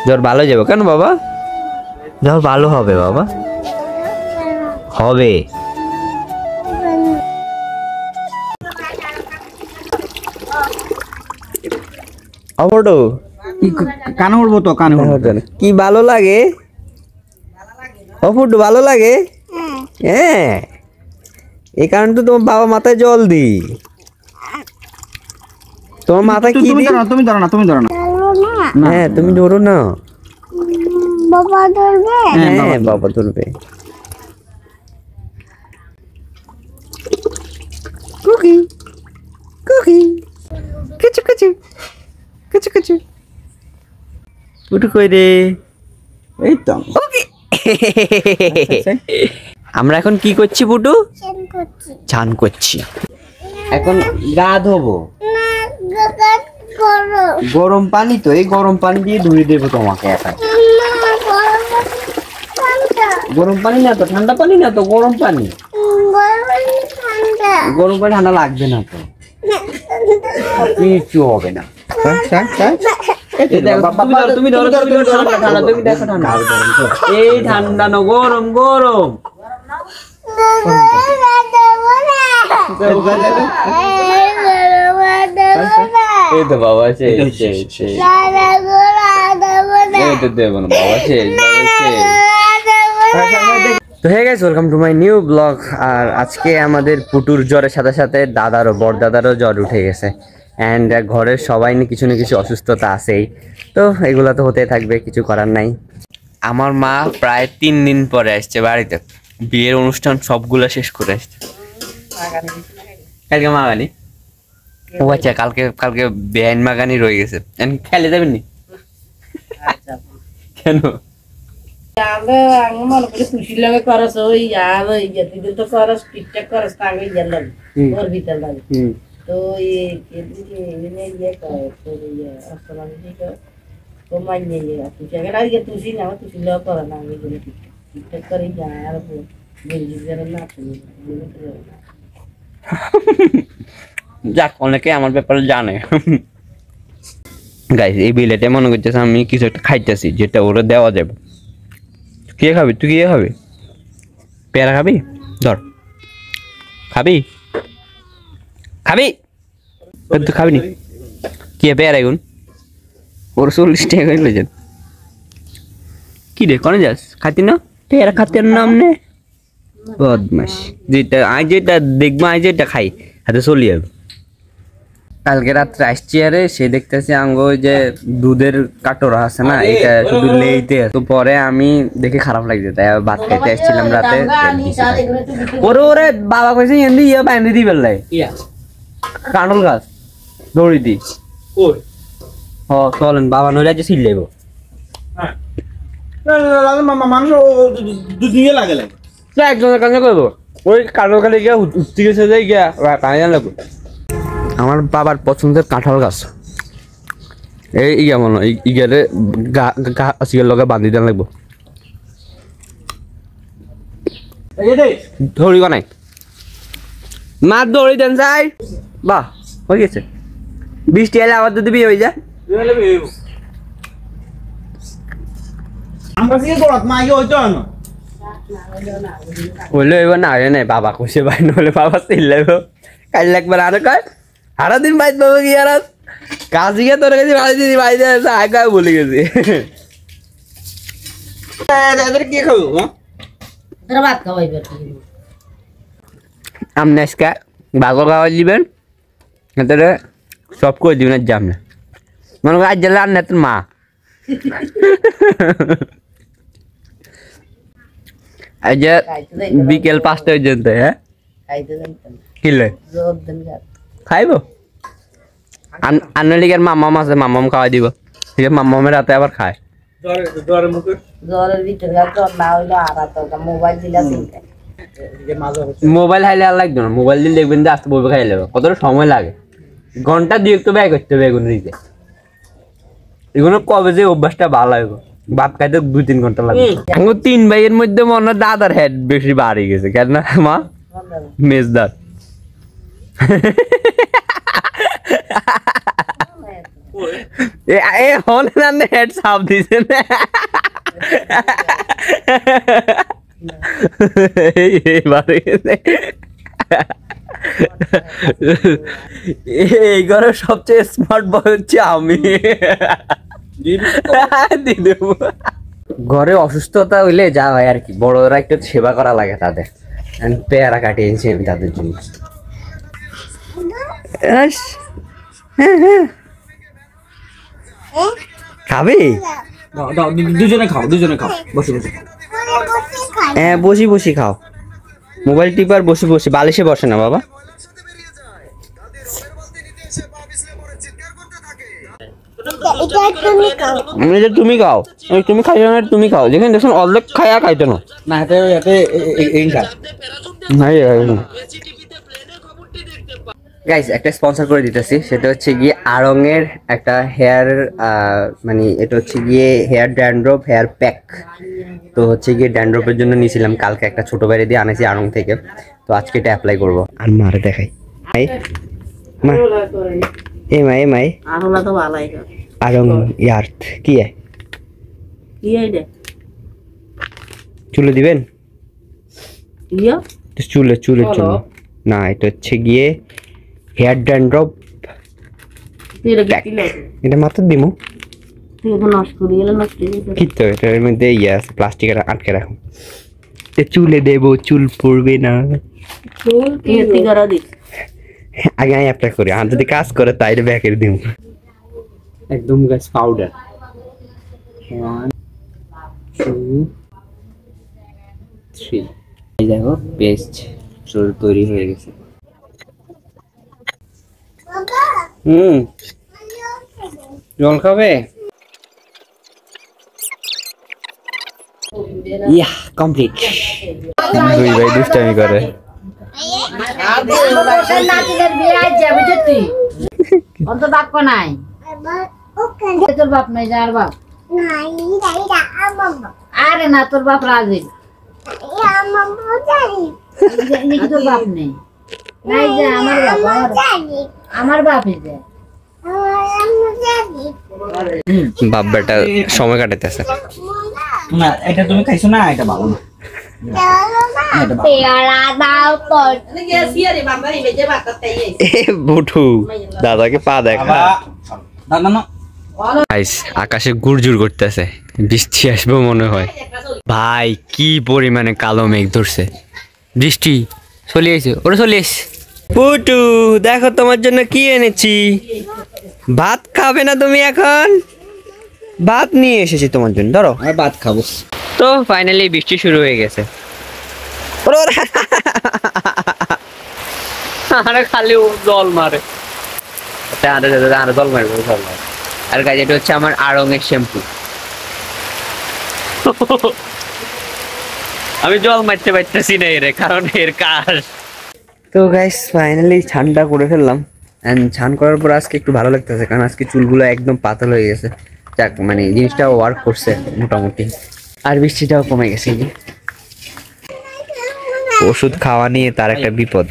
জ্বর ভালো যাবে কেন বাবা? জ্বর ভালো হবে বাবা, হবে। অপটো কানে উঠবো তো, কানে উঠবো। কি ভালো লাগে অপটো? ভালো লাগে? হ্যাঁ, এই কারণে তো তোমার বাবা মাথায় জল দি। তোমার মাথায় কি তুমি দি? তুমি ধরো না, তুমি ধরো না। হ্যাঁ তুমি ধরো না। বাবা ধরবে? হ্যাঁ বাবা ধরবে। কুকি কুকি কিছু কিছু কিছু কিছু পুটু কই রে? এই তো আমরা এখন কি করছি পুটু? চান করছি। চান করছি। এখন গা ধোবো। না, গাগাত করো। গরম পানি তো, এই গরম পানি দিয়ে ধুয়ে দেবো তোমাকে একা। না, গরম ঠান্ডা। গরম পানি না তো, ঠান্ডা পানি না তো, গরম পানি। গরম ঠান্ডা। গরম পানি ঠান্ডা লাগবে না তো, কিছু হবে না। তুমি ধরো, তুমি দেখো ঠান্ডা। এই ঠান্ডা না, গরম গরম। এই তো বাবা সেই এই তো দেবো না বাবা সেই। তো hey guys, welcome to my new blog. আর আজকে আমাদের পুটুর জ্বরের সাথে সাথে দাদারও, বড়দাদারও জ্বর উঠে গেছে। অ্যান্ড ঘরের সবাই কিছু না কিছু অসুস্থতা আছেই। তো এগুলো তো হতে থাকবে, কিছু করার নাই। আমার মা প্রায় 3 দিন পরে আসছে বাড়িতে, বিয়ের অনুষ্ঠান সবগুলো শেষ করে আসছে। কালকে মাগানি, ও আচ্ছা, কালকে কালকে বেআইন মাগানি রয়ে গেছে। খেলে যাবেন নি কেন? মনে করি খুশির লাগে করস ওই আর তুই তো করস ঠিকঠাক করস তাকে ইয়ে লাগে ওর ভিতর লাগে তো ইয়ে তো মাইনে তুই আগে তুই না তুই করে না আমি ঠিকঠাক করে আর না যাক, অনেকে আমার ব্যাপারে জানে। গাইস, এই বিলেটে মনে করতেছে আমি কিছু একটা খাইতেছি যেটা ওরা দেওয়া যাবে। কে খাবি? তুই কে খাবি? পেয়ারা খাবি? ধর, খাবি খাবি? তুই খাবি নি? কি পেয়ারা এগুন? ওর 40 টাকা করে লইছেন। কি রে, কোনে যাস? খাতি না পেয়ারা? খাতে নাম নে বদমাস। যেটা দেখবো, যেটা খাই হাতে চলি যাবে। কালকে রাত্রে আসছি, আরে সে দেখতেছি আঙ্গ যে দুধের কাটোরা আছে না, এটা শুধু লেইতে। তো পরে আমি দেখে খারাপ লাগছে, তাই ভাত খাইতে আসছিলাম রাতে। ওরে ওরে বাবা কইছে এন্দি ইয়া বাইন্ধে দি বেলাই কাঁঠাল গাছ দড়ি দি। ও চলেন বাবা নইলে যে ছিল যাইব। মানুষ দুদিকে লাগে লাগে একজনের কাছে করবো, ওই কাঁঠাল গাছে গিয়া উঠতে গেছে যে গিয়া পানি জান লাগবো। আমার বাবার পছন্দের কাঁঠাল গাছ এই ইয়া মনে ইগারে গাছের লগে বান্ধি দেন লাগবো। ধরি নাই মা, দড়ি দেন যাই। বাহ, হয়ে গেছে। বৃষ্টি এলে আবার যদি বিয়ে হয়ে যায় আমরা কি করত মা ইয়ে হইতো না হইলে এবার না হয় নাই। বাবা কইছে ভাই, নলে বাবা চিল্লাইব। কাল একবার আরো কয় সারা দিন বাইত পাবো কি আর কাজ গিয়ে তোর কাছে বাড়ি দিদি বাড়ি দিয়ে আগে বলে গেছি। কি খাবো ভাত খাওয়াই আপনি আজকে বাগর খাওয়াই দিবেন, তাহলে সব করে দিবেন। জাম না মনে কর আজ জেলা আর না তোর মা। আজ বিকেল 5টা পর্যন্ত। হ্যাঁ কিলে খাইব আনলিগের মামাম আছে, মামাম খাওয়াই দিব। ঠিক আছে, মামামের রাতে আবার খায়। জ্বরের ভিতরে জ্বর না হইলো আর মোবাইল দিলা মোবাইল খাইলে আর লাগবে না, মোবাইল দিলে দেখবেন যে আস্তে বইবে খাই নেবে। কতটা সময় লাগে, ঘন্টা 2 একটু ব্যয় করতে হবে এগুলো দিতে। এগুলো কবে যে অভ্যাসটা ভালো হবে, ভাত খাইতে 2-3 ঘন্টা লাগবে। 3 ভাইয়ের মধ্যে মনে হয় দাদার হেড বেশি বাড়ি গেছে কেন না মা? মেজদার এ হল না হেড সাপ দিছে না এইবারে এই ঘরের সবচেয়ে স্মার্ট বয় হচ্ছে আমি। ঘরে অসুস্থতা হইলে যা হয় আর কি, বড়রা একটু সেবা করা লাগে তাদের। পেয়ারা কাটিয়েছি আমি তাদের জন্য। খাবি? দুজনে খাও বসে বসে। হ্যাঁ বসি বসি খাও, মোবাইল টিপার বসে বসে, বালিশে বসে না বাবা। তুমি খাও, তুমি খাই না, তুমি খাও, যেখানে দেখুন অর্ধেক খায়া খাইতো না। না এতে এই খা। গাইস একটা স্পন্সর করে দিতেছি, সেটা হচ্ছে গিয়ে আড়ং এর একটা হেয়ার, মানে এটা হচ্ছে গিয়ে হেয়ার ড্যান্ড্রফ হেয়ার প্যাক। তো হচ্ছে গিয়ে ড্যান্ড্রফের জন্য নিয়েছিলাম, কালকে একটা ছোট বাইরে দিয়ে আনেছি আড়ং থেকে। তো আজকে এটা অ্যাপ্লাই করবো। আর মারে দেখাই মা, এ মাই আরোলা তো ভালাই আড়ং ইয়ার্থ কি রে চুলে দিবেন? ইয়া চুলের জন্য না, এটা হচ্ছে গিয়ে হেয়ার ড্যান্ড্রফ প্যাক। এটা মাত্র দিমু কি তো, এটার মধ্যে ইয়ে আছে, প্লাস্টিক আটকে রাখুন। চুলে দেবো, চুল পড়বে না। আগে আমি অ্যাপ্লাই করি, আর যদি কাজ করে তাইলে ব্যাকের দিব একদম। গাছ পাউডার 1 2 3, এই দেখো পেস্ট তৈরি হয়ে গেছে। জল খাবে? ইয়া কমপ্লিট। দুই ভাই দুষ্টামি করে। নাই তোর বাপ নাই, যার বাপ আরে না, তোর বাপ রাজি তোর বাপ নেই নাই, যে আমার বাপ বাপ বেটা সময় কাটাইতেছে। না এটা তুমি খাইছো না, এটা ভালো না। বুঠু দাদাকে পা দেখা। আকাশে গুড়জুড় করতেছে, বৃষ্টি আসবে মনে হয়। ভাই কি পরিমানে কালো মেঘ ধরছে, বৃষ্টি চলে এসে, ওরা চলে এসে। পুটু দেখো তোমার জন্য কি এনেছি। ভাত খাবে না তুমি এখন? ভাত নিয়ে এসেছি তোমার জন্য, ধরো। আমি ভাত খাবো। তো ফাইনালি বৃষ্টি শুরু হয়ে গেছে। আরে খালি জল মারে, জল মারবে, জল মারে। আর গাছ এটা হচ্ছে আমার আড়ং এর শ্যাম্পু। আমি জল মারতে পারতেছি না এর, কারণ এর কাজ। তো গাইস ফাইনালি ঠান্ডা করে ফেললাম, এন্ড ছান করার পর আজকে একটু ভালো লাগতেছে, কারণ আজকে চুলগুলো একদম পাতল হয়ে গেছে। যাক মানে জিনিসটা ওয়ার্ক করছে মোটামুটি। আর বৃষ্টিটাও কমে গেছে। ওষুধ খাওয়া নিয়ে তার একটা বিপদ।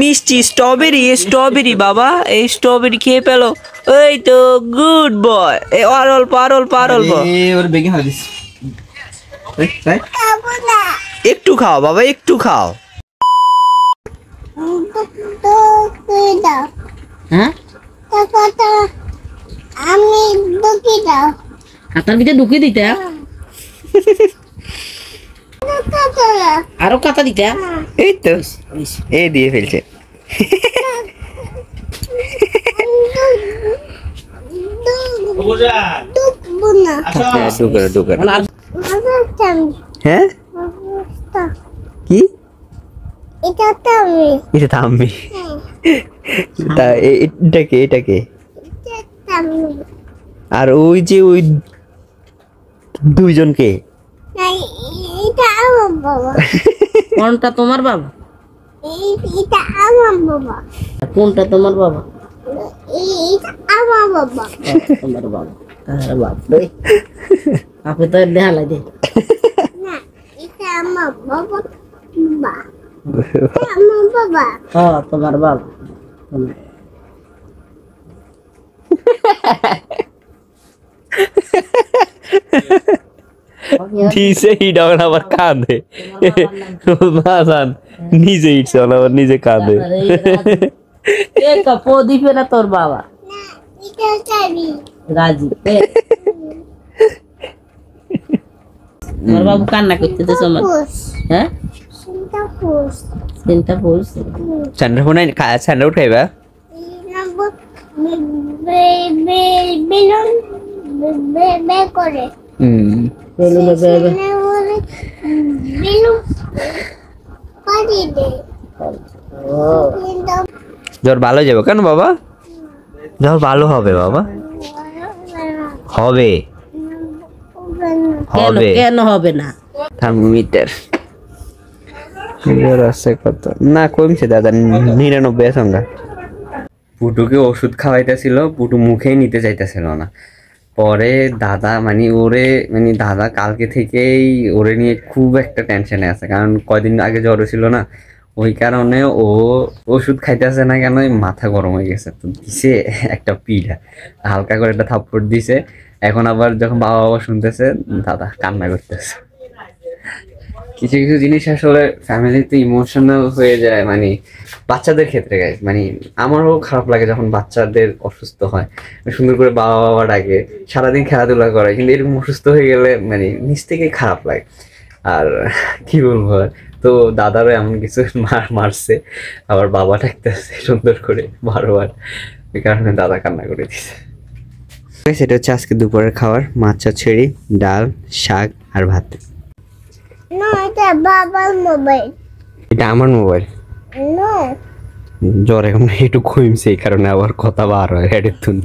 মিষ্টি স্ট্রবেরি, স্ট্রবেরি বাবা, এই স্ট্রবেরি খেয়ে পেলো। এই তো গুড বয়। আর অল্প আর অল্প আর অল্প, একটু খাও বাবা, একটু খাও। হ্যাঁ আমি দুঃখী দাও, খাতার ভিতরে ঢুকিয়ে দিতে, আরো কাতা দিতে। এই তো এই দিয়ে ফেলছে। হ্যাঁ কি এটা থামবি? এটাকে এটাকে আর ওই যে ওই দুইজনকে, কোনটা তোমার বাবা? এটা আমার বাবা। কোনটা তোমার বাবা? এটা আমার বাবা। তোমার বাবা। আরে বাপ রে, আপনি তো দেখা লাগে না, এটা আমার বাবা। আমার বাবা। হ্যাঁ তোমার বাবা। নিজে হিট হবে আবার কাঁদে মাসান নিজে হিটছে আবার নিজে কাঁদে প্রদীপে না তোর বাবা এটা চাবি রাজি তোর বাবু কান্না করতেছে সময় ফুস হ্যাঁ চিন্তা ফুস চিন্তা বলছে স্যান্ডেল ফোনে স্যান্ডেল খাইবা নম্বর বেলুন বে করে বেলুনে বেবে বেলুন পারি দে ও কিন্তু জ্বর ভালো যাবে কেন বাবা জ্বর ভালো হবে বাবা হবে কেন হবে কেন হবে না থার্মোমিটার জ্বর আছে কত না কমছে দাদা 99 সংখ্যা পুটুকে ওষুধ খাওয়াইতেছিল পুটু মুখে নিতে চাইতেছিল না পরে দাদা দাদা কালকে থেকেই ওরে নিয়ে খুব একটা টেনশনে আছে কারণ কয়দিন আগে জ্বর ছিল না ওই কারণে ও ওষুধ খাইতেছে না কেন মাথা গরম হয়ে গেছে তো দিছে একটা পিঠা হালকা করে একটা থাপ্পড় দিছে এখন আবার যখন বাবা বাবা শুনতেছে দাদা কান্না করতেছে কিছু কিছু জিনিস আসলে ফ্যামিলিতে ইমোশনাল হয়ে যায় বাচ্চাদের ক্ষেত্রে গাইজ আমারও খারাপ লাগে যখন বাচ্চাদের অসুস্থ হয় সুন্দর করে বাবা বাবা ডাকে সারাদিন খেলাধুলা করে কিন্তু এরকম অসুস্থ হয়ে গেলে নিজ থেকেই খারাপ লাগে আর কি বলবো তো দাদারও এমন কিছু মারছে আবার বাবা ডাকতেছে সুন্দর করে বারবার এই কারণে দাদা কান্না করে দিছে সেটা হচ্ছে আজকে দুপুরের খাবার মাছ চচ্চড়ি ডাল শাক আর ভাত না এটা বাবার মোবাইল এটা আমার মোবাইল না জ্বর এখন একটু কমছে এই কারণে আবার কথা বার হয় হেডের তুন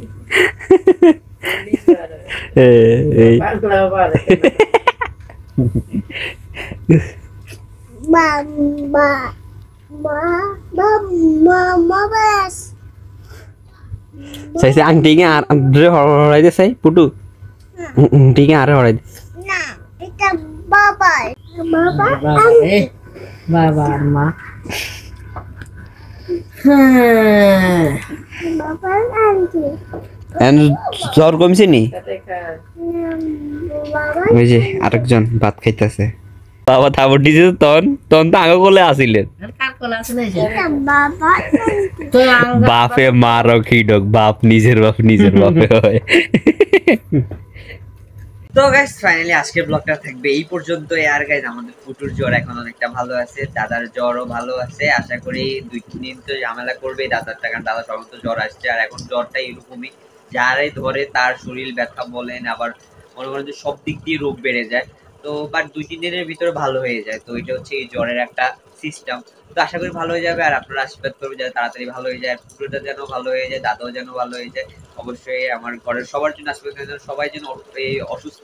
এই পাগলা বাবা বাবা মোবাইল চাইছে আংটিকে আর হরাই দে চাই পুটু আংটিকে আর হরাই দে না এটা বাবার বাবা বাবা আর মা হ্যাঁ বাবার আন্টি জ্বর কমছে নি বাবা ওই যে আরেকজন ভাত খাইতেছে বাবা থাবর দিছে তখন তো আগে কোলে আসিলেন কার কোলা আছে না এটা বাবা আন্টি তো আঙ্গ বাপে মারো খিডক বাপ নিজের বাপে হয় তো গাইস ফাইনালি আজকের ব্লগটা থাকবে এই পর্যন্তই আর গাইস আমাদের ফুটুর জ্বর এখন অনেকটা ভালো আছে দাদার জ্বরও ভালো আছে আশা করি 2-3 দিন তো ঝামেলা করবে দাদারটা কারণ দাদা সর্বত জ্বর আসছে আর এখন জ্বরটা এরকমই যারাই ধরে তার শরীর ব্যথা বলেন আবার মনে করেন যে সব দিক দিয়ে রোগ বেড়ে যায় তো বাট 2-3 দিনের ভিতরে ভালো হয়ে যায় তো এটা হচ্ছে এই জ্বরের একটা সিস্টেম তো আশা করি ভালো হয়ে যাবে আর আপনারা আশীর্বাদ করবেন যাতে তাড়াতাড়ি ভালো হয়ে যায় পুরোটা যেন ভালো হয়ে যায় দাদাও যেন ভালো হয়ে যায় অবশ্যই আমার ঘরের সবার জন্য আশীর্বাদ করবেন সবাই যেন এই অসুস্থ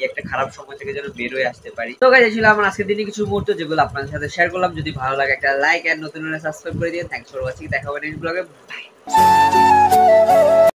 একটা খারাপ সময় থেকে যেন বের হয়ে আসতে পারি তো গাইস ছিল আমার আজকের দিনে কিছু মুহূর্ত যেগুলো আপনাদের সাথে শেয়ার করলাম যদি ভালো লাগে একটা লাইক আর নতুন সাবস্ক্রাইব করে দিন থ্যাঙ্কস ফর ওয়াচিং দেখা হবে নেক্সট ব্লগে বাই